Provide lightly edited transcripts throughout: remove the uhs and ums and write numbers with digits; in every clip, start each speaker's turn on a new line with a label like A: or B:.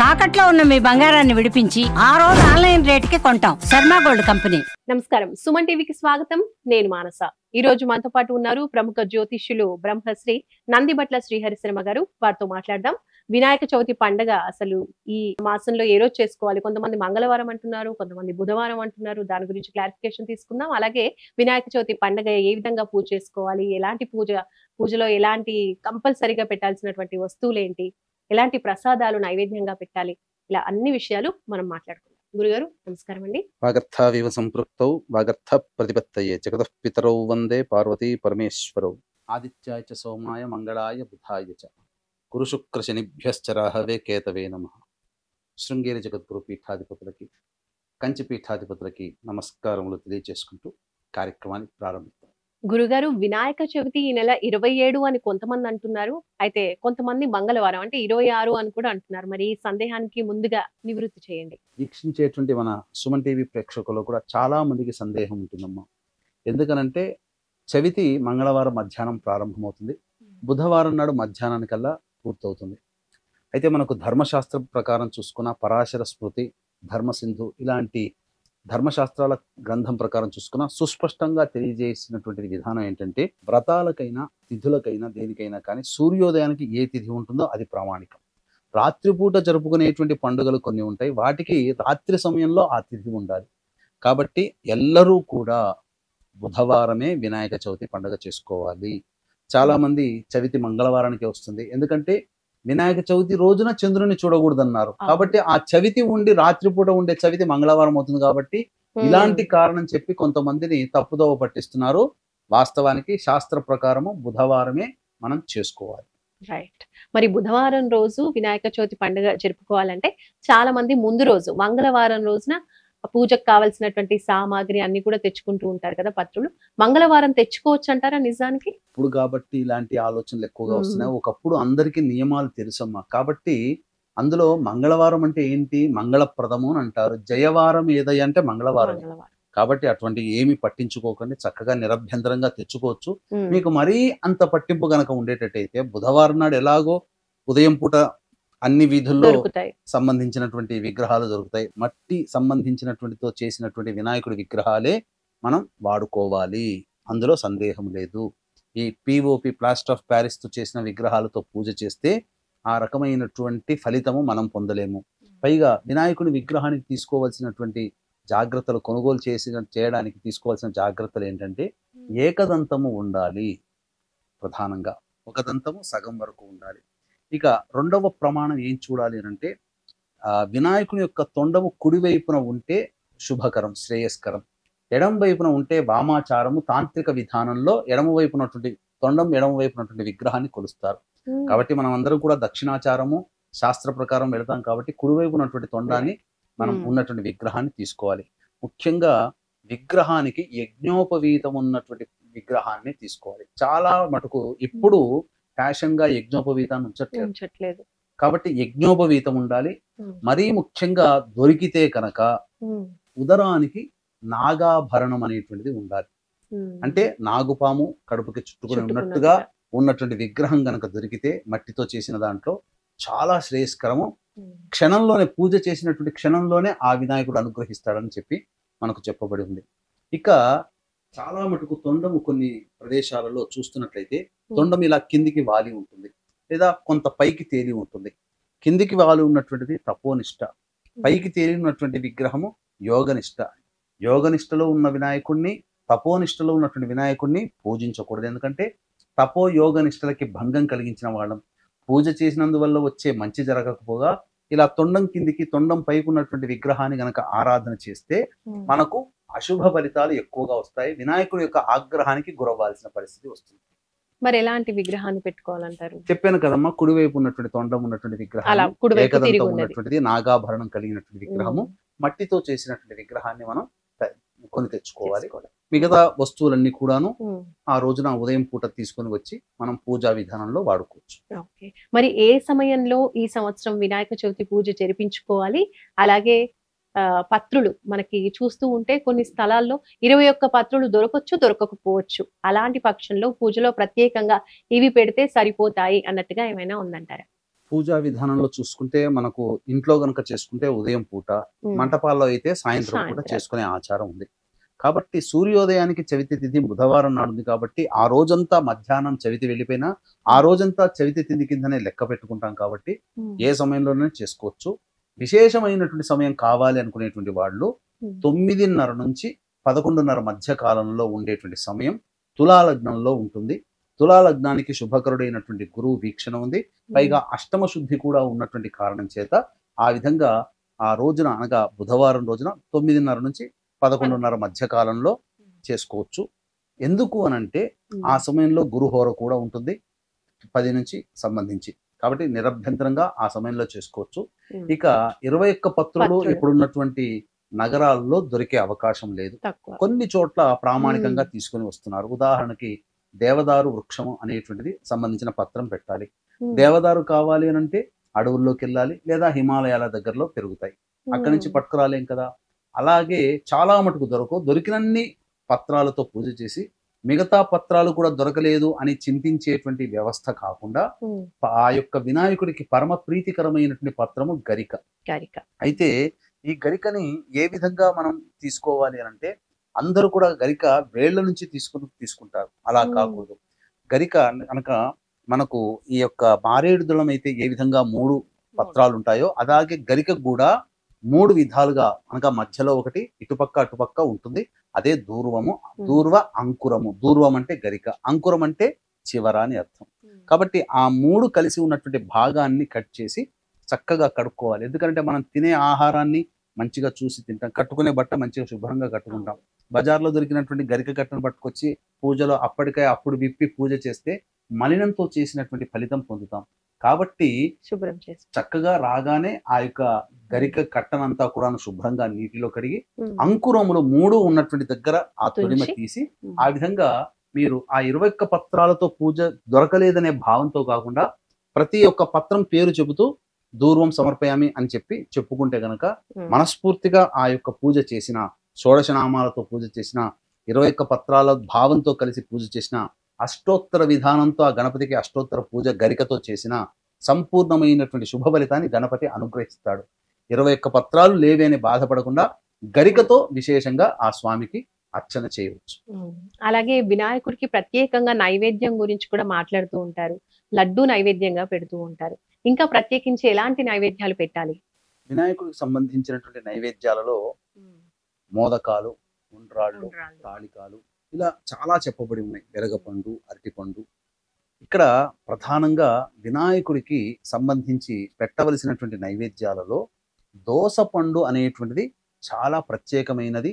A: తాకట్లో ఉన్న మీ బంగారాన్ని విడిపించి ఆ రోజు ఆన్లైన్ రేటుకి కొంటాం. Sharma gold company.
B: నమస్కారం, సుమన్ టీవీకి స్వాగతం. నేను మానస. ఈ రోజు మనతో పాటు ఉన్నారు ప్రముఖ జ్యోతిష్యులు బ్రహ్మశ్రీ నందిబట్ల శ్రీహరిశర్మ గారు. వారితో మాట్లాడదాం. వినాయక చవితి పండగ అసలు ఈ మాసంలో ఏ రోజు చేసుకోవాలి? కొంతమంది మంగళవారం అంటున్నారు, కొంతమంది బుధవారం అంటున్నారు. దాని గురించి క్లారిఫికేషన్ తీసుకుందాం. అలాగే వినాయక చవితి పండగ ఏ విధంగా పూజ చేసుకోవాలి, ఎలాంటి పూజలో ఎలాంటి కంపల్సరీగా పెట్టాల్సినటువంటి వస్తువులు ఏంటి, ఎలాంటి ప్రసాదాలు నైవేద్యంగా పెట్టాలి, ఇలా అన్ని విషయాలు మనం మాట్లాడుకుందాం. గురుగారు నమస్కారం అండి.
C: వాగర్థావివ సంపృక్తౌ వాగర్థ ప్రతిపత్తయే జగతః పితరౌ వందే పార్వతీ పరమేశ్వరౌ. ఆదిత్యాయ చ సోమాయ మంగళాయ బుధాయ చ గురు శుక్ర శనిభ్యశ్చ రాహవే కేతవే నమః. శృంగేరి జగద్గురు పీఠాధిపతులకి, కంచి పీఠాధిపతులకి నమస్కారములు తెలియజేసుకుంటూ కార్యక్రమాన్ని ప్రారంభిద్దాం.
B: గురుగారు, వినాయక చవితి ఈ నెల 27 అని కొంతమంది అంటున్నారు. అయితే కొంతమంది మంగళవారం అంటే 26 అని కూడా అంటున్నారు. మరి ఈ సందేహానికి ముందుగా నివృత్తి చేయండి.
C: వీక్షించేటువంటి మన సుమన్ టీవీ ప్రేక్షకులు కూడా చాలా మందికి సందేహం ఉంటుందమ్మా. ఎందుకనంటే చవితి మంగళవారం మధ్యాహ్నం ప్రారంభమవుతుంది, బుధవారం నాడు మధ్యాహ్నానికల్లా పూర్తవుతుంది. అయితే మనకు ధర్మశాస్త్ర ప్రకారం చూసుకున్న పరాశర స్మృతి, ధర్మసింధు ఇలాంటి ధర్మశాస్త్రాల గ్రంథం ప్రకారం చూసుకున్న సుస్పష్టంగా తెలియజేసినటువంటి విధానం ఏంటంటే, వ్రతాలకైనా తిథులకైనా దేనికైనా కానీ సూర్యోదయానికి ఏ తిథి ఉంటుందో అది ప్రామాణికం. రాత్రిపూట జరుపుకునేటువంటి పండుగలు కొన్ని ఉంటాయి, వాటికి రాత్రి సమయంలో ఆ తిథి ఉండాలి. కాబట్టి ఎల్లరూ కూడా బుధవారమే వినాయక చవితి పండుగ చేసుకోవాలి. చాలా మంది చవితి మంగళవారానికి వస్తుంది, ఎందుకంటే వినాయక చవితి రోజున చంద్రుని చూడకూడదన్నారు. కాబట్టి ఆ చవితి ఉండి రాత్రిపూట ఉండే చవితి మంగళవారం అవుతుంది. కాబట్టి ఇలాంటి కారణం చెప్పి కొంతమందిని తప్పుదోవ పట్టిస్తున్నారు. వాస్తవానికి శాస్త్ర ప్రకారము బుధవారమే మనం చేసుకోవాలి.
B: రైట్. మరి బుధవారం రోజు వినాయక చవితి పండుగ జరుపుకోవాలంటే చాలా మంది ముందు రోజు మంగళవారం రోజున పూజకు కావాల్సినటువంటి సామాగ్రి అన్ని కూడా తెచ్చుకుంటూ ఉంటారు కదా, పత్రులు. మంగళవారం తెచ్చుకోవచ్చు అంటారా నిజానికి?
C: ఇప్పుడు కాబట్టి ఇలాంటి ఆలోచనలు ఎక్కువగా వస్తున్నాయి. ఒకప్పుడు అందరికీ నియమాలు తెలుసమ్మా. కాబట్టి అందులో మంగళవారం అంటే ఏంటి, మంగళప్రదము అని అంటారు. జయవారం ఏదయ్య అంటే మంగళవారం. కాబట్టి అటువంటి ఏమి పట్టించుకోకండి, చక్కగా నిరభ్యంతరంగా తెచ్చుకోవచ్చు. మీకు మరీ అంత పట్టింపు గనక ఉండేటట్టయితే బుధవారం నాడు ఎలాగో ఉదయం పూట అన్ని వీధుల్లో సంబంధించినటువంటి విగ్రహాలు దొరుకుతాయి. మట్టి సంబంధించినటువంటితో చేసినటువంటి వినాయకుడి విగ్రహాలే మనం వాడుకోవాలి, అందులో సందేహం లేదు. ఈ పిఓపి ప్లాస్టర్ ఆఫ్ ప్యారిస్ తో చేసిన విగ్రహాలతో పూజ చేస్తే ఆ రకమైనటువంటి ఫలితము మనం పొందలేము. పైగా వినాయకుడి విగ్రహానికి తీసుకోవాల్సినటువంటి జాగ్రత్తలు, కొనుగోలు చేయడానికి తీసుకోవాల్సిన జాగ్రత్తలు ఏంటంటే, ఏకదంతము ఉండాలి ప్రధానంగా, ఒక దంతము సగం వరకు ఉండాలి. ఇక రెండవ ప్రమాణం ఏం చూడాలి అంటే, వినాయకుని యొక్క తొండము కుడివైపున ఉంటే శుభకరం, శ్రేయస్కరం. ఎడమ వైపున ఉంటే వామాచారము, తాంత్రిక విధానంలో ఎడమ వైపునటువంటి తొండం, ఎడమ వైపునటువంటి విగ్రహాన్ని కొలుస్తారు. కాబట్టి మనం అందరం కూడా దక్షిణాచారము శాస్త్ర ప్రకారం వెళతాం. కాబట్టి కుడివైపు ఉన్నటువంటి తొండాన్ని మనం ఉన్నటువంటి విగ్రహాన్ని తీసుకోవాలి. ముఖ్యంగా విగ్రహానికి యజ్ఞోపవీతం ఉన్నటువంటి విగ్రహాన్ని తీసుకోవాలి. చాలా మటుకు ఇప్పుడు ఫ్యాషన్ గా యజ్ఞోపవీతాన్ని ఉంచట్లేదు. కాబట్టి యజ్ఞోపవీతం ఉండాలి. మరీ ముఖ్యంగా దొరికితే కనుక ఉదరానికి నాగాభరణం అనేటువంటిది ఉండాలి. అంటే నాగుపాము కడుపుకి చుట్టుకుని ఉన్నట్టుగా ఉన్నటువంటి విగ్రహం గనక దొరికితే మట్టితో చేసిన దాంట్లో చాలా శ్రేయస్కరము. క్షణంలోనే పూజ చేసినటువంటి క్షణంలోనే ఆ వినాయకుడు అనుగ్రహిస్తాడని చెప్పి మనకు చెప్పబడి ఉంది. ఇక చాలా మటుకు తొండము కొన్ని ప్రదేశాలలో చూస్తున్నట్లయితే తొండం ఇలా కిందికి వాలి ఉంటుంది, లేదా కొంత పైకి తేలి ఉంటుంది. కిందికి వాలి ఉన్నటువంటిది తపోనిష్ట, పైకి తేలి ఉన్నటువంటి విగ్రహము యోగనిష్ట. యోగనిష్టలో ఉన్న వినాయకుడిని, తపోనిష్టలో ఉన్నటువంటి వినాయకుడిని పూజించకూడదు. ఎందుకంటే తపో యోగనిష్టలకి భంగం కలిగించిన వాళ్ళం. పూజ చేసినందువల్ల వచ్చే మంచి జరగకపోగా ఇలా తొండం కిందికి తొండం పైకి ఉన్నటువంటి విగ్రహాన్ని గనక ఆరాధన చేస్తే మనకు అశుభ ఫలితాలు ఎక్కువగా వస్తాయి. వినాయకుడి యొక్క ఆగ్రహానికి గురవ్వాల్సిన పరిస్థితి వస్తుంది.
B: మరి ఎలాంటి విగ్రహాన్ని పెట్టుకోవాలంటారు?
C: చెప్పాను కదమ్మా, కుడివైపు ఉన్నటువంటి తొండం ఉన్నటువంటి విగ్రహం, ఏకదంతం ఉన్నటువంటిది నాగాభరణం కలిగినటువంటి విగ్రహము, మట్టితో చేసినటువంటి విగ్రహాన్ని మనం కొని తెచ్చుకోవాలి. మిగతా వస్తువులన్నీ కూడాను ఆ రోజున ఉదయం పూట తీసుకొని వచ్చి మనం పూజా విధానంలో వాడుకోవచ్చు.
B: మరి ఏ సమయంలో ఈ సంవత్సరం వినాయక చవితి పూజ జరిపించుకోవాలి? అలాగే పత్రులు మనకి చూస్తూ ఉంటే కొన్ని స్థలాల్లో 21 పత్రులు దొరకచ్చు, దొరకకపోవచ్చు. అలాంటి పక్షంలో పూజలో ప్రత్యేకంగా ఇవి పెడితే సరిపోతాయి అన్నట్టుగా ఏమైనా ఉందంటారా?
C: పూజా విధానంలో చూసుకుంటే మనకు ఇంట్లో గనుక చేసుకుంటే ఉదయం పూట, మంటపాల్లో అయితే సాయంత్రం పూట
B: సాయంత్రం.
C: చేసుకునే ఆచారం ఉంది. కాబట్టి సూర్యోదయానికి చవితి తిథి బుధవారం నాడు ఉంది కాబట్టి ఆ రోజంతా మధ్యాహ్నం చవితి వెళ్ళిపోయినా ఆ రోజంతా చవితి తిథి కిందనే లెక్క పెట్టుకుంటాం కాబట్టి ఏ సమయంలోనే చేసుకోవచ్చు. విశేషమైనటువంటి సమయం కావాలి అనుకునేటువంటి వాళ్ళు 9:30 నుంచి 11:30 మధ్య కాలంలో ఉండేటువంటి సమయం తులా లగ్నంలో ఉంటుంది. తులా లగ్నానికి శుభకరుడైనటువంటి గురువు వీక్షణ ఉంది. పైగా అష్టమ శుద్ధి కూడా ఉన్నటువంటి కారణం చేత ఆ విధంగా ఆ రోజున అనగా బుధవారం రోజున 9:30 నుంచి 11:30 మధ్య కాలంలో చేసుకోవచ్చు. ఎందుకు అనంటే ఆ సమయంలో గురుహోర కూడా ఉంటుంది 10 నుంచి సంబంధించి. కాబట్టి నిరభ్యంతరంగా ఆ సమయంలో చేసుకోవచ్చు. ఇక 21 పత్రులు ఇప్పుడున్నటువంటి నగరాల్లో దొరికే అవకాశం లేదు. కొన్ని చోట్ల ప్రామాణికంగా తీసుకుని వస్తున్నారు. ఉదాహరణకి దేవదారు వృక్షము అనేటువంటిది సంబంధించిన పత్రం పెట్టాలి. దేవదారు కావాలి అని అంటే అడవుల్లోకి వెళ్ళాలి, లేదా హిమాలయాల దగ్గరలో పెరుగుతాయి, అక్కడి నుంచి పట్టుకురాలేం కదా. అలాగే చాలా మటుకు దొరికినన్ని పత్రాలతో పూజ చేసి మిగతా పత్రాలు కూడా దొరకలేదు అని చింతించేటువంటి వ్యవస్థ కాకుండా ఆ యొక్క వినాయకుడికి పరమ ప్రీతికరమైనటువంటి పత్రము గరిక. అయితే ఈ గరికని ఏ విధంగా మనం తీసుకోవాలి అని అంటే అందరూ కూడా గరిక వేళ్ల నుంచి తీసుకుంటారు. అలా కాకూడదు. గరిక కనుక మనకు ఈ యొక్క మారేడు దళం అయితే ఏ విధంగా 3 పత్రాలు ఉంటాయో అలాగే గరిక కూడా 3 విధాలుగా అనగా మధ్యలో ఒకటి ఇటుపక్క అటుపక్క ఉంటుంది. అదే దూర్వము. దూర్వ అంకురము. దూర్వం అంటే గరిక, అంకురం అంటే చివర అని అర్థం. కాబట్టి ఆ 3 కలిసి ఉన్నటువంటి భాగాన్ని కట్ చేసి చక్కగా కడుక్కోవాలి. ఎందుకంటే మనం తినే ఆహారాన్ని మంచిగా చూసి తింటాం, కట్టుకునే బట్ట మంచిగా శుభ్రంగా కట్టుకుంటాం. బజార్లో దొరికినటువంటి గరిక కట్టను పట్టుకొచ్చి పూజలో అప్పుడు విప్పి పూజ చేస్తే మలినంతో చేసినటువంటి ఫలితం పొందుతాం. కాబట్టి
B: శుభ్రం చేసి
C: చక్కగా రాగానే ఆ యొక్క గరిక కట్టనంతా కూడా శుభ్రంగా నీటిలో కడిగి అంకురములు 3 ఉన్నటువంటి దగ్గర ఆ తొడిమ తీసి ఆ విధంగా మీరు ఆ 21 పత్రాలతో పూజ దొరకలేదనే భావంతో కాకుండా ప్రతి ఒక్క పత్రం పేరు చెబుతూ దూర్వం సమర్పయామి అని చెప్పుకుంటే గనక మనస్ఫూర్తిగా ఆ యొక్క పూజ చేసిన షోడశనామాలతో పూజ చేసిన 21 పత్రాల భావంతో కలిసి పూజ చేసిన అష్టోత్తర విధానంతో ఆ గణపతికి అష్టోత్తర పూజ గరికతో చేసిన సంపూర్ణమైనటువంటి శుభ ఫలితాన్ని గణపతి అనుగ్రహిస్తాడు. 21 పత్రాలు లేవే అని బాధపడకుండా గరికతో విశేషంగా ఆ స్వామికి అర్చన చేయవచ్చు.
B: అలాగే వినాయకుడికి ప్రత్యేకంగా నైవేద్యం గురించి కూడా మాట్లాడుతూ ఉంటారు. లడ్డు నైవేద్యంగా పెడుతూ ఉంటారు. ఇంకా ప్రత్యేకించి ఎలాంటి నైవేద్యాలు పెట్టాలి?
C: వినాయకుడికి సంబంధించినటువంటి నైవేద్యాలలో మోదకాలు, ఉండ్రాళ్ళు, తాళికాలు ఇలా చాలా చెప్పబడి ఉన్నాయి. వెరగపండు, అరటిపండు. ఇక్కడ ప్రధానంగా వినాయకుడికి సంబంధించి పెట్టవలసినటువంటి నైవేద్యాలలో దోసపండు అనేటువంటిది చాలా ప్రత్యేకమైనది.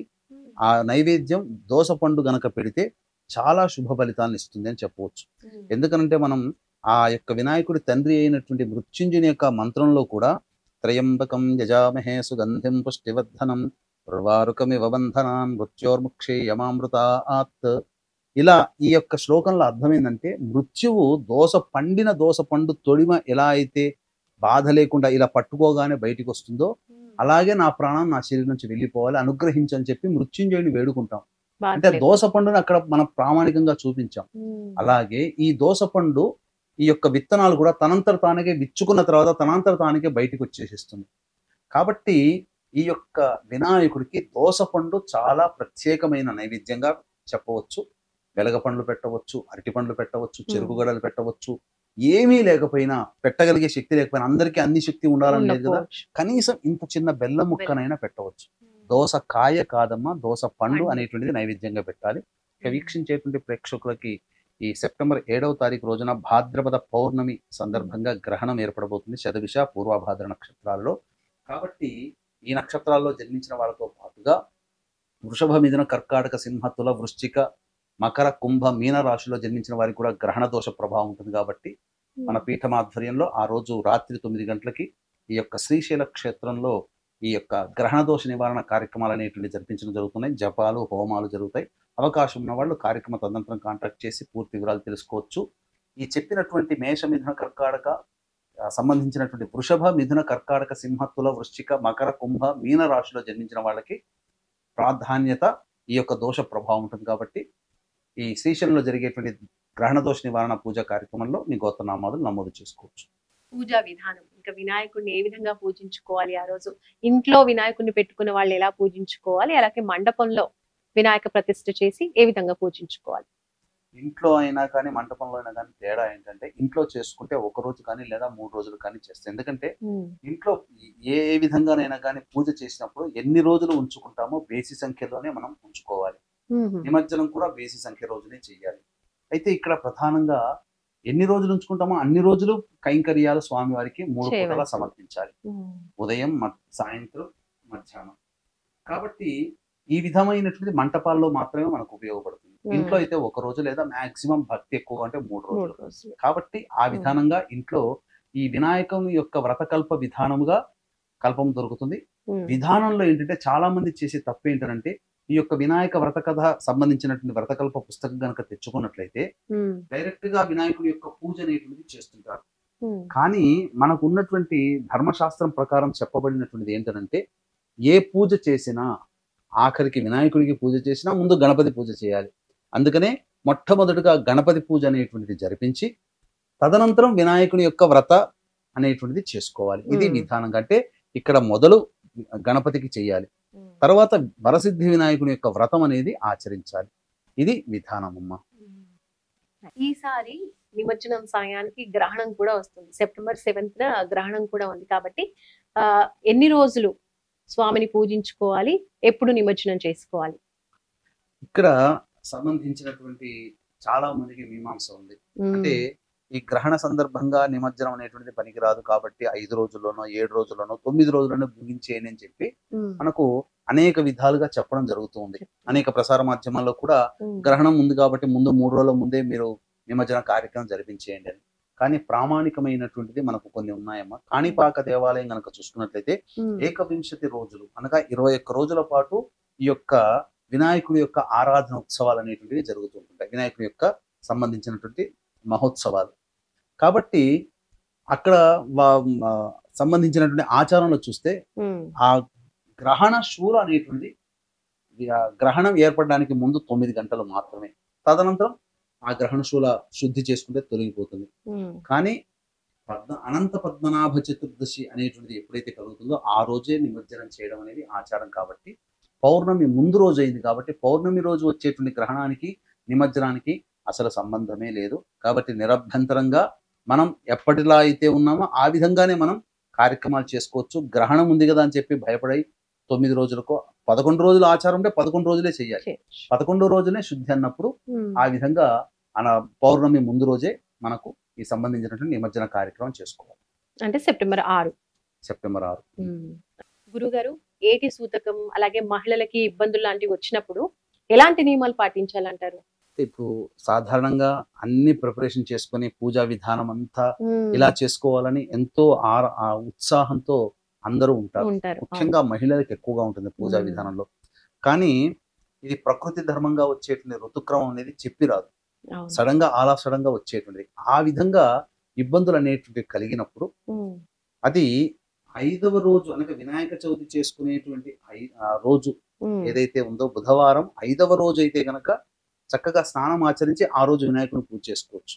C: ఆ నైవేద్యం దోసపండు గనక పెడితే చాలా శుభ ఫలితాలను ఇస్తుంది అని చెప్పవచ్చు. ఎందుకనంటే మనం ఆ యొక్క వినాయకుడి తండ్రి అయినటువంటి మృత్యుంజయుని యొక్క మంత్రంలో కూడా త్రయంబకం యజామహే సుగంధిం పుష్టివర్ధనం ఉర్వారుకమివ బంధనాన్ మృత్యోర్ముక్షే యమామృతాత్. ఇలా ఈ యొక్క శ్లోకంలో అర్థం ఏంటంటే మృత్యువు పండిన దోసపండు తొడిమ ఎలా అయితే బాధ లేకుండా ఇలా పట్టుకోగానే బయటికి వస్తుందో అలాగే నా ప్రాణం నా శరీరం నుంచి వెళ్ళిపోవాలి, అనుగ్రహించని చెప్పి మృత్యుంజయుని వేడుకుంటాం. అంటే దోసపండుని అక్కడ మనం ప్రామాణికంగా చూపించాం. అలాగే ఈ దోసపండు ఈ యొక్క విత్తనాలు కూడా తనంతట తానికే విచ్చుకున్న తర్వాత తనంతట తానికే బయటికి వచ్చేసిస్తుంది. కాబట్టి ఈ యొక్క వినాయకుడికి దోసపండు చాలా ప్రత్యేకమైన నైవేద్యంగా చెప్పవచ్చు. వెలగపండ్లు పెట్టవచ్చు, అరటి పండ్లు పెట్టవచ్చు, చెరుకు గడలు పెట్టవచ్చు. ఏమీ లేకపోయినా, పెట్టగలిగే శక్తి లేకపోయినా, అందరికీ అన్ని శక్తి ఉండాలని లేదు కదా, కనీసం ఇంత చిన్న బెల్లం ముక్కనైనా పెట్టవచ్చు. దోస కాయ కాదమ్మా, దోస పండు అనేటువంటిది నైవేద్యంగా పెట్టాలి. ఇక వీక్షించేటువంటి ప్రేక్షకులకి ఈ సెప్టెంబర్ 7వ తారీఖు రోజున భాద్రపద పౌర్ణమి సందర్భంగా గ్రహణం ఏర్పడబోతుంది శతభిష పూర్వభాద్ర నక్షత్రాలలో. కాబట్టి ఈ నక్షత్రాల్లో జన్మించిన వాళ్ళతో పాటుగా వృషభ, మిథున, కర్కాటక, సింహ, తుల, వృశ్చిక, మకర, కుంభ, మీన రాశిలో జన్మించిన వారికి కూడా గ్రహణ దోష ప్రభావం ఉంటుంది. కాబట్టి మన పీఠం ఆధ్వర్యంలో ఆ రోజు రాత్రి 9 గంటలకి ఈ యొక్క శ్రీశైల క్షేత్రంలో ఈ యొక్క గ్రహణ దోష నివారణ కార్యక్రమాలు అనేటువంటి జరిపించడం జరుగుతున్నాయి. జపాలు, హోమాలు జరుగుతాయి. అవకాశం ఉన్న వాళ్ళు కార్యక్రమ తదనంతరం కాంటాక్ట్ చేసి పూర్తి వివరాలు తెలుసుకోవచ్చు. ఈ చెప్పినటువంటి మేష, మిథున, కర్కాటక సంబంధించినటువంటి వృషభ, మిథున, కర్కాటక, సింహ, తుల, వృశ్చిక, మకర, కుంభ, మీన రాశిలో జన్మించిన వాళ్ళకి ప్రాధాన్యత ఈ యొక్క దోష ప్రభావం ఉంటుంది. కాబట్టి ఈ శ్రీశైలంలో జరిగేటువంటి గ్రహణ దోష నివారణ పూజా కార్యక్రమంలో మీ గోత్రనామాలు నమోదు చేసుకోవచ్చు.
B: పూజా విధానం, ఇంకా వినాయకుడిని ఏ విధంగా పూజించుకోవాలి, ఆ రోజు ఇంట్లో వినాయకుడిని పెట్టుకున్న వాళ్ళు ఎలా పూజించుకోవాలి, అలాగే మండపంలో వినాయక ప్రతిష్ఠ చేసి ఏ విధంగా పూజించుకోవాలి?
C: ఇంట్లో అయినా కానీ మంటపంలో అయినా కానీ తేడా ఏంటంటే, ఇంట్లో చేసుకుంటే ఒక రోజు కానీ లేదా 3 రోజులు కానీ చేస్తాం. ఎందుకంటే ఇంట్లో ఏ ఏ విధంగానైనా కానీ పూజ చేసినప్పుడు ఎన్ని రోజులు ఉంచుకుంటామో బేసి సంఖ్యలోనే మనం ఉంచుకోవాలి. నిమజ్జనం కూడా బేసి సంఖ్య రోజునే చేయాలి. అయితే ఇక్కడ ప్రధానంగా ఎన్ని రోజులు ఉంచుకుంటామో అన్ని రోజులు కైంకర్యాలు స్వామివారికి 3 పూటలా సమర్పించాలి. ఉదయం, సాయంత్రం, మధ్యాహ్నం. కాబట్టి ఈ విధమైనటువంటి మంటపాల్లో మాత్రమే మనకు ఉపయోగపడుతుంది. ఇంట్లో అయితే ఒక రోజు లేదా మాక్సిమం భక్తి ఎక్కువ అంటే 3 రోజులు. కాబట్టి ఆ విధానంగా ఇంట్లో ఈ వినాయకుని యొక్క వ్రతకల్ప విధానముగా కల్పం దొరుకుతుంది. విధానంలో ఏంటంటే చాలా మంది చేసే తప్పు ఏంటంటే, ఈ యొక్క వినాయక వ్రత కథ సంబంధించినటువంటి వ్రతకల్ప పుస్తకం కనుక తెచ్చుకున్నట్లయితే డైరెక్ట్ గా వినాయకుడి యొక్క పూజ అనేటువంటిది చేస్తుంటారు. కానీ మనకు ఉన్నటువంటి ధర్మశాస్త్రం ప్రకారం చెప్పబడినటువంటిది ఏంటంటే, ఏ పూజ చేసినా ఆఖరికి వినాయకుడికి పూజ చేసినా ముందు గణపతి పూజ చేయాలి. అందుకనే మొట్టమొదటిగా గణపతి పూజ అనేటువంటిది జరిపించి తదనంతరం వినాయకుని యొక్క వ్రత అనేటువంటిది చేసుకోవాలి. ఇది విధానం. అంటే ఇక్కడ మొదలు గణపతికి చేయాలి, తర్వాత వరసిద్ధి వినాయకుని యొక్క వ్రతం అనేది ఆచరించాలి. ఇది విధానం అమ్మా.
B: ఈసారి నిమజ్జనం సమయానికి గ్రహణం కూడా వస్తుంది. సెప్టెంబర్ 7th గ్రహణం కూడా ఉంది. కాబట్టి ఎన్ని రోజులు స్వామిని పూజించుకోవాలి, ఎప్పుడు నిమజ్జనం చేసుకోవాలి?
C: ఇక్కడ సంబంధించినటువంటి చాలా మందికి మీమాంస ఉంది. అంటే ఈ గ్రహణ సందర్భంగా నిమజ్జనం అనేటువంటిది పనికిరాదు కాబట్టి 5 రోజుల్లోనో 7 రోజుల్లోనో 9 రోజుల్లోనో ముగించేయని అని చెప్పి మనకు అనేక విధాలుగా చెప్పడం జరుగుతూ ఉంది. అనేక ప్రసార మాధ్యమాల్లో కూడా గ్రహణం ఉంది కాబట్టి ముందు 3 రోజుల ముందే మీరు నిమజ్జన కార్యక్రమం జరిపించేయండి అని. కానీ ప్రామాణికమైనటువంటిది మనకు కొన్ని ఉన్నాయమ్మా. కాణిపాక దేవాలయం కనుక చూసుకున్నట్లయితే 21 రోజులు అనగా 21 రోజుల పాటు ఈ యొక్క వినాయకుడి యొక్క ఆరాధన ఉత్సవాలు అనేటువంటివి జరుగుతూ ఉంటాయి. వినాయకుడి యొక్క సంబంధించినటువంటి మహోత్సవాలు. కాబట్టి అక్కడ సంబంధించినటువంటి ఆచారంలో చూస్తే ఆ గ్రహణ శూల అనేటువంటి గ్రహణం ఏర్పడడానికి ముందు 9 గంటలు మాత్రమే. తదనంతరం ఆ గ్రహణ శూల శుద్ధి చేసుకుంటే తొలగిపోతుంది. కానీ అనంత పద్మనాభ చతుర్దశి అనేటువంటిది ఎప్పుడైతే కలుగుతుందో ఆ రోజే నిమజ్జనం చేయడం అనేది ఆచారం. కాబట్టి పౌర్ణమి ముందు రోజు అయింది కాబట్టి పౌర్ణమి రోజు వచ్చేటువంటి గ్రహణానికి నిమజ్జనానికి అసలు సంబంధమే లేదు. కాబట్టి నిరభ్యంతరంగా మనం ఎప్పటిలా అయితే ఉన్నామో ఆ విధంగానే మనం కార్యక్రమాలు చేసుకోవచ్చు. గ్రహణం ఉంది కదా అని చెప్పి భయపడి 9 రోజులకు 11 రోజుల ఆచారం ఉంటే 11 రోజులే చేయాలి. 11 రోజులే శుద్ధి అన్నప్పుడు ఆ విధంగా పౌర్ణమి ముందు రోజే మనకు ఈ సంబంధించినటువంటి నిమజ్జన కార్యక్రమం చేసుకోవాలి.
B: అంటే సెప్టెంబర్ 6. గురుగారు, ఏటి సూతకం అలాగే మహిళలకి ఇబ్బందులు లాంటివి వచ్చినప్పుడు ఎలాంటి నియమాలు పాటించాలంటారు?
C: ఇప్పుడు సాధారణంగా అన్ని ప్రిపరేషన్ చేసుకుని పూజా విధానం అంతా ఇలా చేసుకోవాలని ఎంతో ఉత్సాహంతో అందరూ ఉంటారు. ముఖ్యంగా మహిళలకు ఎక్కువగా ఉంటుంది పూజా విధానంలో. కానీ ఇది ప్రకృతి ధర్మంగా వచ్చేటువంటి ఋతుక్రమం అనేది చెప్పి రాదు, సడన్ గా ఆల్ ఆఫ్ సడన్ గా వచ్చేటువంటిది. ఆ విధంగా ఇబ్బందులు అనేటువంటి కలిగినప్పుడు అది 5వ రోజు అనగా వినాయక చవితి చేసుకునేటువంటి రోజు ఏదైతే ఉందో బుధవారం 5వ రోజు అయితే గనక చక్కగా స్నానం ఆచరించి ఆ రోజు వినాయకుని పూజ చేసుకోవచ్చు.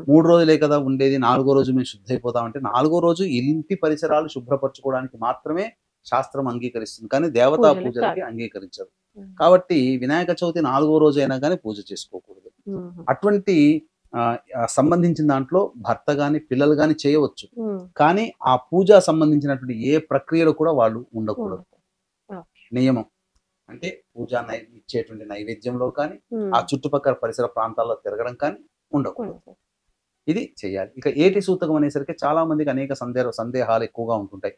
C: 3 రోజులే కదా ఉండేది, 4వ రోజు మేము శుద్ధి అయిపోతామంటే 4వ రోజు ఇంటి పరిసరాలు శుభ్రపరచుకోవడానికి మాత్రమే శాస్త్రం అంగీకరిస్తుంది, కానీ దేవతా పూజలకి అంగీకరించదు. కాబట్టి వినాయక చవితి 4వ రోజు అయినా కానీ పూజ చేసుకోకూడదు. అటువంటి సంబంధించిన దాంట్లో భర్త గాని పిల్లలు గాని చేయవచ్చు, కానీ ఆ పూజ సంబంధించినటువంటి ఏ ప్రక్రియలో కూడా వాళ్ళు ఉండకూడదు. నియమం అంటే పూజ ఇచ్చేటువంటి నైవేద్యంలో కానీ ఆ చుట్టుపక్కల పరిసర ప్రాంతాల్లో తిరగడం కానీ ఉండకూడదు. ఇది చేయాలి. ఇక ఏటి సూతకం అనేసరికి చాలా మందికి అనేక సందేహాలు ఎక్కువగా ఉంటుంటాయి.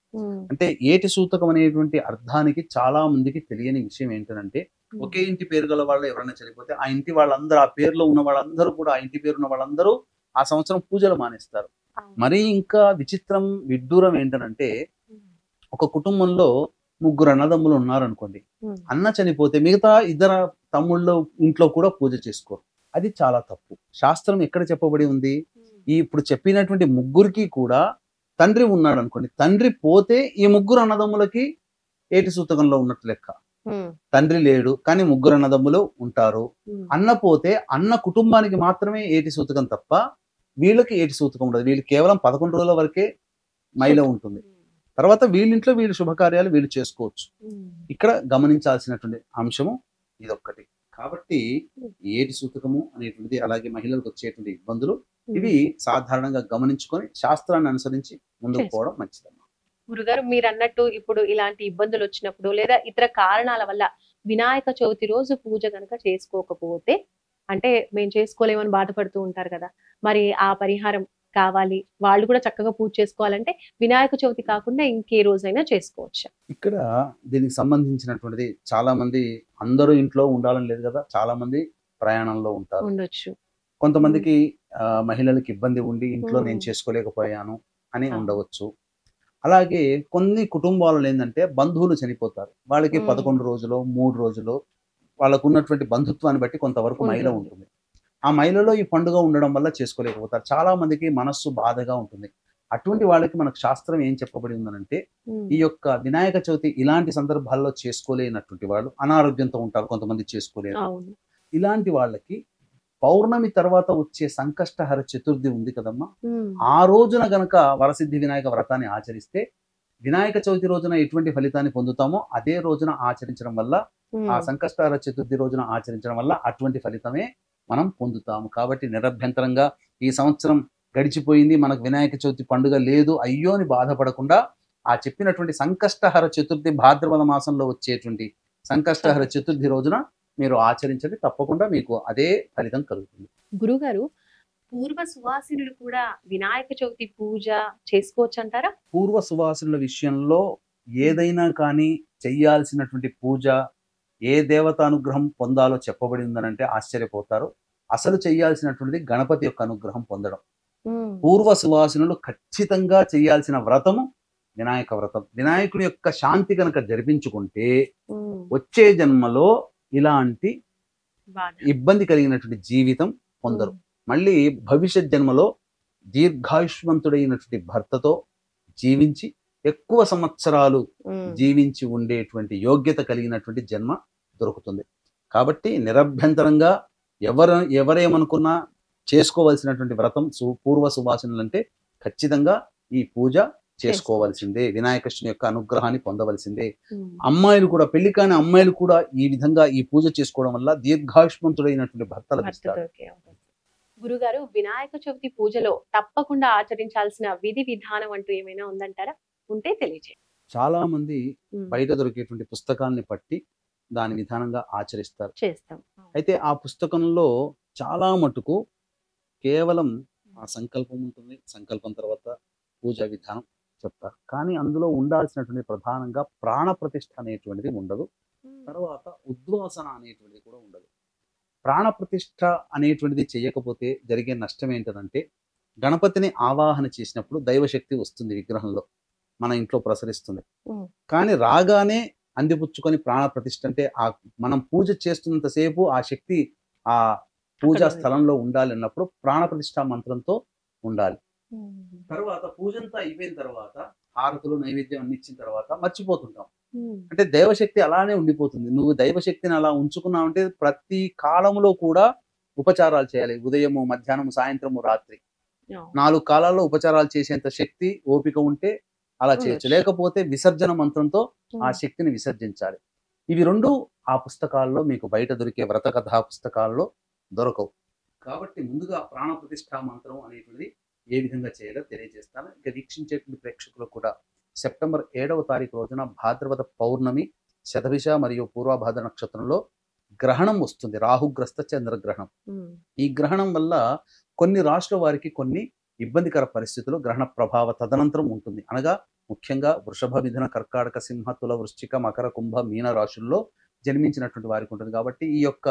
C: అంటే ఏటి సూతకం అనేటువంటి అర్థానికి చాలా మందికి తెలియని విషయం ఏంటంటే, ఒకే ఇంటి పేరు గల వాళ్ళు ఎవరైనా చనిపోతే ఆ ఇంటి వాళ్ళందరూ, ఆ పేరులో ఉన్న వాళ్ళందరూ కూడా, ఆ ఇంటి పేరు ఉన్న వాళ్ళందరూ ఆ సంవత్సరం పూజలు మానేస్తారు. మరి ఇంకా విచిత్రం విడ్డూరం ఏంటంటే, ఒక కుటుంబంలో 3 అన్నదమ్ములు ఉన్నారనుకోండి, అన్న చనిపోతే మిగతా 2 తమ్ముళ్ళు ఇంట్లో కూడా పూజ చేసుకోరు. అది చాలా తప్పు. శాస్త్రం ఎక్కడ చెప్పబడి ఉంది? ఇప్పుడు చెప్పినటువంటి 3కి కూడా తండ్రి ఉన్నాడు అనుకోండి, తండ్రి పోతే ఈ 3 అన్నదమ్ములకి ఏటి సూతకంలో ఉన్నట్టు లెక్క. తండ్రి లేడు కానీ 3 అన్నదమ్ములు ఉంటారు. అన్న పోతే అన్న కుటుంబానికి మాత్రమే ఏటి సూతకం తప్ప వీళ్ళకి ఏటి సూతకం ఉండదు. వీళ్ళు కేవలం 11 రోజుల వరకే మైల ఉంటుంది. తర్వాత వీళ్ళింట్లో వీళ్ళు శుభకార్యాలు వీళ్ళు చేసుకోవచ్చు. ఇక్కడ గమనించాల్సినటువంటి అంశము ఇదొక్కటి. కాబట్టి ఏటి సూతకము అనేటువంటిది, అలాగే మహిళలకు వచ్చేటువంటి ఇబ్బందులు, ఇవి సాధారణంగా గమనించుకొని శాస్త్రాన్ని అనుసరించి ముందుకు పోవడం మంచిదమ్మా.
B: గురుగారు, మీరు అన్నట్టు ఇప్పుడు ఇలాంటి ఇబ్బందులు వచ్చినప్పుడు లేదా ఇతర కారణాల వల్ల వినాయక చవితి రోజు పూజ గనక చేసుకోకపోతే, అంటే మేము చేసుకోలేమని బాధపడుతూ ఉంటారు కదా, మరి ఆ పరిహారం కావాలి, వాళ్ళు కూడా చక్కగా పూజ చేసుకోవాలంటే వినాయక చవితి కాకుండా ఇంకే రోజైనా చేసుకోవచ్చు.
C: ఇక్కడ దీనికి సంబంధించినటువంటిది, చాలా మంది అందరూ ఇంట్లో ఉండాలని లేదు కదా, చాలా మంది ప్రయాణంలో ఉంటారు,
B: ఉండొచ్చు.
C: కొంతమందికి మహిళలకు ఇబ్బంది ఉండి ఇంట్లో నేను చేసుకోలేకపోయాను అని ఉండవచ్చు. అలాగే కొన్ని కుటుంబాలలో ఏంటంటే బంధువులు చనిపోతారు, వాళ్ళకి 11 రోజులు 3 రోజులు వాళ్ళకు ఉన్నటువంటి బంధుత్వాన్ని బట్టి కొంతవరకు మైల ఉంటుంది. ఆ మైలలో ఈ పండుగ ఉండడం వల్ల చేసుకోలేకపోతారు. చాలా మందికి మనస్సు బాధగా ఉంటుంది. అటువంటి వాళ్ళకి మనకు శాస్త్రం ఏం చెప్పబడి ఉందనంటే, ఈ యొక్క వినాయక చవితి ఇలాంటి సందర్భాల్లో చేసుకోలేనటువంటి వాళ్ళు, అనారోగ్యంతో ఉంటారు, కొంతమంది చేసుకోలేరు. ఇలాంటి వాళ్ళకి పౌర్ణమి తర్వాత వచ్చే సంకష్టహర చతుర్థి ఉంది కదమ్మా, ఆ రోజున గనక వరసిద్ధి వినాయక వ్రతాన్ని ఆచరిస్తే వినాయక చవితి రోజున ఎటువంటి ఫలితాన్ని పొందుతామో అదే రోజున ఆచరించడం వల్ల, ఆ సంకష్టహర చతుర్థి రోజున ఆచరించడం వల్ల అటువంటి ఫలితమే మనం పొందుతాము. కాబట్టి నిరభ్యంతరంగా ఈ సంవత్సరం గడిచిపోయింది, మనకు వినాయక చవితి పండుగ లేదు అయ్యో అని బాధపడకుండా, ఆ చెప్పినటువంటి సంకష్టహర చతుర్థి భాద్రపద మాసంలో వచ్చేటువంటి సంకష్టహర చతుర్థి రోజున మీరు ఆచరించండి, తప్పకుండా మీకు అదే ఫలితం కలుగుతుంది.
B: గురుగారు, పూర్వ సువాసినులు కూడా వినాయక చవితి పూజ చేసుకోవచ్చు అంటారా?
C: పూర్వ సువాసినుల విషయంలో ఏదైనా కానీ చెయ్యాల్సినటువంటి పూజ ఏ దేవత అనుగ్రహం పొందాలో చెప్పబడి ఉందనంటే ఆశ్చర్యపోతారు. అసలు చెయ్యాల్సినటువంటిది గణపతి యొక్క అనుగ్రహం పొందడం. పూర్వ సువాసినులు ఖచ్చితంగా చేయాల్సిన వ్రతము వినాయక వ్రతం. వినాయకుడి యొక్క శాంతి కనుక జరిపించుకుంటే వచ్చే జన్మలో ఇలాంటి ఇబ్బంది కలిగినటువంటి జీవితం పొందరు. మళ్ళీ భవిష్యత్ జన్మలో దీర్ఘాయుష్మంతుడైనటువంటి భర్తతో జీవించి ఎక్కువ సంవత్సరాలు జీవించి ఉండేటువంటి యోగ్యత కలిగినటువంటి జన్మ దొరుకుతుంది. కాబట్టి నిరభ్యంతరంగా ఎవరేమనుకున్నా చేసుకోవాల్సినటువంటి వ్రతం పూర్వ సువాసినులు అంటే ఖచ్చితంగా ఈ పూజ చేసుకోవాల్సిందే, వినాయకృష్ణుని యొక్క అనుగ్రహాన్ని పొందవలసిందే. అమ్మాయిలు కూడా, పెళ్లి కాని అమ్మాయిలు కూడా ఈ విధంగా ఈ పూజ చేసుకోవడం వల్ల దీర్ఘాయుష్మంతుడైనటువంటి భర్త లభిస్తారు.
B: గురుగారు, వినాయక చవితి పూజలో తప్పకుండా ఆచరించాల్సిన విధి విధానం అంటూ ఏమైనా ఉందంటారా? ఉంటే తెలియజేయండి.
C: చాలా మంది బయట దొరికేటువంటి పుస్తకాల్ని పట్టి దాని విధానంగా ఆచరిస్తారు, చేస్తాం. అయితే ఆ పుస్తకంలో చాలా మటుకు కేవలం ఆ సంకల్పం ఉంటుంది, సంకల్పం తర్వాత పూజా విధానం చెప్తారు. కానీ అందులో ఉండాల్సినటువంటి ప్రధానంగా ప్రాణ ప్రతిష్ఠ అనేటువంటిది ఉండదు, తర్వాత ఉద్వాసన అనేటువంటిది కూడా ఉండదు. ప్రాణ ప్రతిష్ఠ అనేటువంటిది చేయకపోతే జరిగే నష్టం ఏంటంటే, గణపతిని ఆవాహన చేసినప్పుడు దైవశక్తి వస్తుంది, విగ్రహంలో మన ఇంట్లో ప్రసరిస్తుంది. కానీ రాగానే అందిపుచ్చుకొని ప్రాణ ప్రతిష్ఠ అంటే మనం పూజ చేస్తున్నంతసేపు ఆ శక్తి ఆ పూజా స్థలంలో ఉండాలి అన్నప్పుడు ప్రాణ ప్రతిష్ఠ మంత్రంతో ఉండాలి. తర్వాత పూజంతా అయిపోయిన తర్వాత హారతులు నైవేద్యం అన్ని ఇచ్చిన తర్వాత మర్చిపోతుంటాం. అంటే దైవశక్తి అలానే ఉండిపోతుంది. నువ్వు దైవశక్తిని అలా ఉంచుకున్నావంటే ప్రతి కాలంలో కూడా ఉపచారాలు చేయాలి. ఉదయము, మధ్యాహ్నము, సాయంత్రము, రాత్రి 4 కాలాల్లో ఉపచారాలు చేసేంత శక్తి ఓపిక ఉంటే అలా చేయొచ్చు. లేకపోతే విసర్జన మంత్రంతో ఆ శక్తిని విసర్జించాలి. ఇవి రెండు ఆ పుస్తకాల్లో మీకు బయట దొరికే వ్రత కథా పుస్తకాల్లో దొరకవు. కాబట్టి ముందుగా ప్రాణ ప్రతిష్ఠా మంత్రం అనేటువంటిది ఏ విధంగా చేయాలో తెలియజేస్తాను. ఇక వీక్షించేటువంటి ప్రేక్షకులకు కూడా సెప్టెంబర్ 7వ తారీఖు రోజున భాద్రపద పౌర్ణమి, శతభిష మరియు పూర్వభాద్ర నక్షత్రంలో గ్రహణం వస్తుంది, రాహుగ్రస్త చంద్రగ్రహణం. ఈ గ్రహణం వల్ల కొన్ని రాష్ట్రాల వారికి కొన్ని ఇబ్బందికర పరిస్థితులు గ్రహణ ప్రభావ తదనంతరం ఉంటుంది. అనగా ముఖ్యంగా వృషభ, మిథున, కర్కాటక, సింహ, తుల, వృశ్చిక, మకర, కుంభ, మీన రాశుల్లో జన్మించినటువంటి వారికి ఉంటుంది. కాబట్టి ఈ యొక్క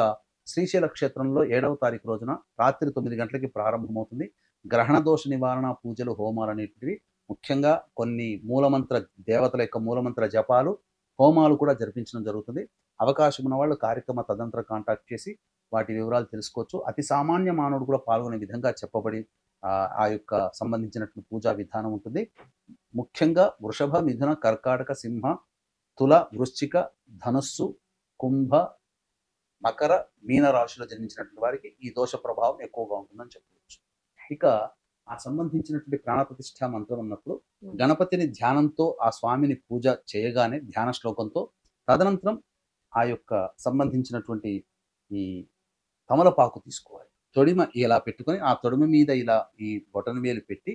C: శ్రీశైల క్షేత్రంలో 7వ తారీఖు రోజున రాత్రి 9 గంటలకి ప్రారంభమవుతుంది. గ్రహణ దోష నివారణ పూజలు, హోమాలు అనేటివి, ముఖ్యంగా కొన్ని మూలమంత్ర దేవతల యొక్క మూలమంత్ర జపాలు, హోమాలు కూడా జరిపించడం జరుగుతుంది. అవకాశం ఉన్న వాళ్ళు కార్యక్రమ తదనంతరం కాంటాక్ట్ చేసి వాటి వివరాలు తెలుసుకోవచ్చు. అతి సామాన్య మానవుడు కూడా పాల్గొనే విధంగా చెప్పబడి ఆ యొక్క సంబంధించినటువంటి పూజా విధానం ఉంటుంది. ముఖ్యంగా వృషభ, మిథున, కర్కాటక, సింహ, తుల, వృశ్చిక, ధనస్సు, కుంభ, మకర, మీన రాశిలో జన్మించినటువంటి వారికి ఈ దోష ప్రభావం ఎక్కువగా ఉంటుందని చెప్పవచ్చు. ఇక ఆ సంబంధించినటువంటి ప్రాణప్రతిష్ఠ మంత్రం ఉన్నప్పుడు గణపతిని ధ్యానంతో ఆ స్వామిని పూజ చేయగానే ధ్యాన శ్లోకంతో తదనంతరం ఆ యొక్క సంబంధించినటువంటి ఈ తమలపాకు తీసుకోవాలి. తొడిమ ఇలా పెట్టుకొని ఆ తొడిమ మీద ఇలా ఈ బొటన వేలు పెట్టి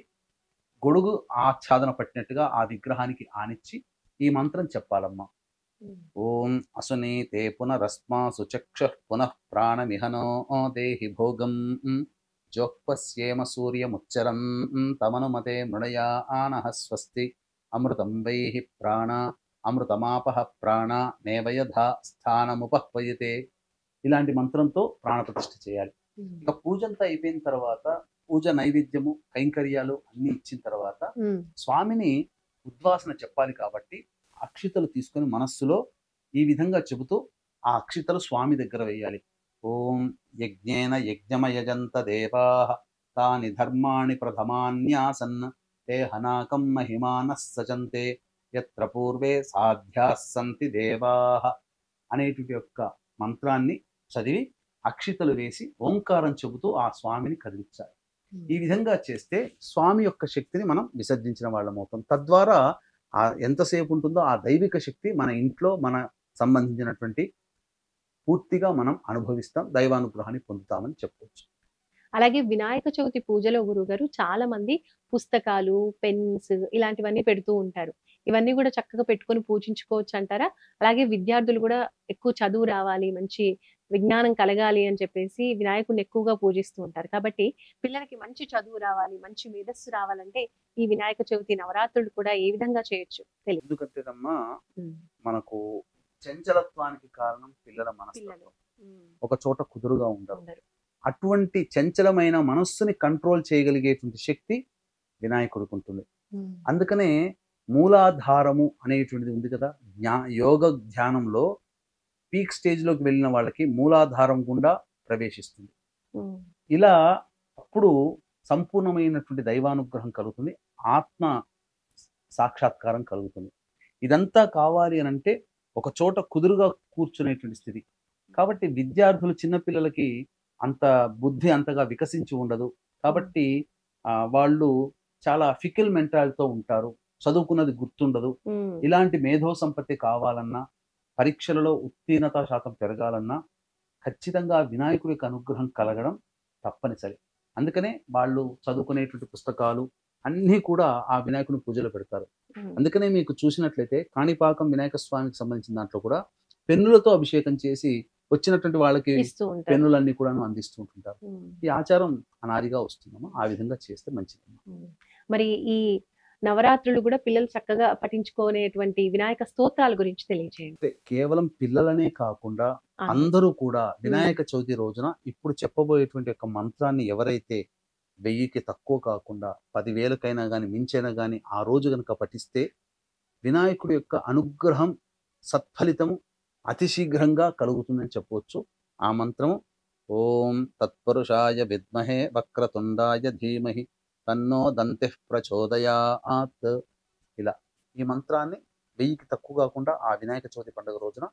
C: గొడుగు ఆచ్ఛాదన పట్టినట్టుగా ఆ విగ్రహానికి ఆనిచ్చి ఈ మంత్రం చెప్పాలమ్మా. ఓం అసునీతే పునరస్మాసు చక్షుః పునః ప్రాణమిహనో దేహి భోగం జోక్పస్యేమ సూర్యముచ్చరం తమనుమతే మృడయా ఆనః స్వస్తి అమృతం వైహి ప్రాణ అమృతమాపః ప్రాణ నేవయధా స్థానముపహ్వయతే. ఇలాంటి మంత్రంతో ప్రాణప్రతిష్ఠ చేయాలి. ఇక పూజ అంతా అయిపోయిన తర్వాత పూజ నైవేద్యము కైంకర్యాలు అన్ని ఇచ్చిన తర్వాత స్వామిని ఉద్వాసన చెప్పాలి కాబట్టి అక్షితలు తీసుకొని మనస్సులో ఈ విధంగా చెబుతూ ఆ అక్షితలు స్వామి దగ్గర వేయాలి. ఓం యజ్ఞేన యజ్ఞమయజంత దేవాః తాని ధర్మాణి ప్రథమాన్యాసన్ తే హనాకం మహిమానః సజంతే యత్ర పూర్వే సాధ్యాః సంతి దేవాః అనేటువంటి యొక్క మంత్రాన్ని చదివి అక్షితలు వేసి ఓంకారం చెబుతూ ఆ స్వామిని కదిలించాలి. ఈ విధంగా చేస్తే స్వామి యొక్క శక్తిని మనం విసర్జించిన వాళ్ళం అవుతాం. తద్వారా ఆ ఎంతసేపు ఉంటుందో ఆ దైవిక శక్తి మన ఇంట్లో మన సంబంధించినటువంటి పూర్తిగా మనం అనుభవిస్తాం, దైవానుగ్రహాన్ని పొందుతామని చెప్పవచ్చు.
B: అలాగే వినాయక చవితి పూజలో గురుగారు చాలా మంది పుస్తకాలు, పెన్స్ ఇలాంటివన్నీ పెడుతూ ఉంటారు. ఇవన్నీ కూడా చక్కగా పెట్టుకొని పూజించుకోవచ్చు అంటారా? అలాగే విద్యార్థులు కూడా ఎక్కువ చదువు రావాలి, మంచి విజ్ఞానం కలగాలి అని చెప్పేసి వినాయకుడిని ఎక్కువగా పూజిస్తూ ఉంటారు. కాబట్టి పిల్లలకి మంచి చదువు రావాలి, మంచి మేధస్సు రావాలంటే ఈ వినాయక చవితి నవరాత్రులు కూడా ఏ విధంగా చేయొచ్చు తెలియదు.
C: ఎందుకంటేనమ్మా మనకు చంచలత్వానికి కారణం పిల్లల మనస్తత్వం. ఒక చోట కుదురుగా ఉండరు. అటువంటి చంచలమైన మనస్సుని కంట్రోల్ చేయగలిగేటువంటి శక్తి వినాయకుడికి ఉంటుంది. అందుకనే మూలాధారము అనేటువంటిది ఉంది కదా, యోగ ధ్యానంలో పీక్ స్టేజ్ లోకి వెళ్ళిన వాళ్ళకి మూలాధారం గుండా ప్రవేశిస్తుంది. ఇలా అప్పుడు సంపూర్ణమైనటువంటి దైవానుగ్రహం కలుగుతుంది, ఆత్మ సాక్షాత్కారం కలుగుతుంది. ఇదంతా కావాలి అని అంటే ఒక చోట కుదురుగా కూర్చునేటువంటి స్థితి. కాబట్టి విద్యార్థులు చిన్నపిల్లలకి అంత బుద్ధి అంతగా వికసించి ఉండదు. కాబట్టి వాళ్ళు చాలా ఫికిల్ మెంటాలిటీతో ఉంటారు, చదువుకున్నది గుర్తుండదు. ఇలాంటి మేధో సంపత్తి కావాలన్నా, పరీక్షలలో ఉత్తీర్ణత శాతం పెరగాలన్నా ఖచ్చితంగా వినాయకుడి యొక్క అనుగ్రహం కలగడం తప్పనిసరి. అందుకనే వాళ్ళు చదువుకునేటువంటి పుస్తకాలు అన్నీ కూడా ఆ వినాయకుని పూజలో పెడతారు. అందుకనే మీకు చూసినట్లయితే కాణిపాకం వినాయక స్వామికి సంబంధించిన దాంట్లో కూడా పెన్నులతో అభిషేకం చేసి వచ్చినటువంటి వాళ్ళకి పెన్నులన్నీ కూడా అందిస్తూ ఉంటుంటారు. ఈ ఆచారం అనాదిగా వస్తుందమ్మా. ఆ విధంగా చేస్తే మంచిదమ్మా.
B: మరి ఈ నవరాత్రులు కూడా పిల్లలు చక్కగా పఠించుకునేటువంటి వినాయక స్తోత్రాల గురించి తెలియజేయండి.
C: కేవలం పిల్లలనే కాకుండా అందరూ కూడా వినాయక చవితి రోజున ఇప్పుడు చెప్పబోయేటువంటి యొక్క మంత్రాన్ని ఎవరైతే 1000కి తక్కువ కాకుండా 10,000కైనా కానీ మించైనా కానీ ఆ రోజు కనుక పఠిస్తే వినాయకుడి యొక్క అనుగ్రహం సత్ఫలితము అతి శీఘ్రంగా కలుగుతుందని చెప్పవచ్చు. ఆ మంత్రము ఓం తత్పురుషాయ విద్మహే వక్రతుండాయ ధీమహి తన్నో దంతిః ప్రచోదయాత్. ఇలా ఈ మంత్రాన్ని 1000కి తక్కువ కాకుండా ఆ వినాయక చవితి పండుగ రోజున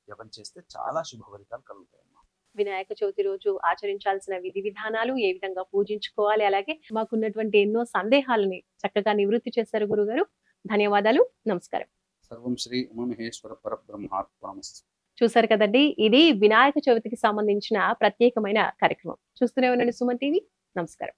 C: జపం చేస్తే చాలా శుభ ఫలితాలు కలుగుతాయమ్మా.
B: వినాయక చవితి రోజు ఆచరించాల్సిన విధి విధానాలు, ఏ విధంగా పూజించుకోవాలి, అలాగే మాకున్నటువంటి ఎన్నో సందేహాలని చక్కగా నివృత్తి చేశారు గురుగారు. ధన్యవాదాలు, నమస్కారం.
C: సర్వం శ్రీ ఉమామహేశ్వర పరబ్రహ్మార్పణమస్తు.
B: చూసారు కదండి, ఇది వినాయక చవితికి సంబంధించిన ప్రత్యేకమైన కార్యక్రమం. చూస్తూనే ఉండండి సుమన్ టీవీ. నమస్కారం.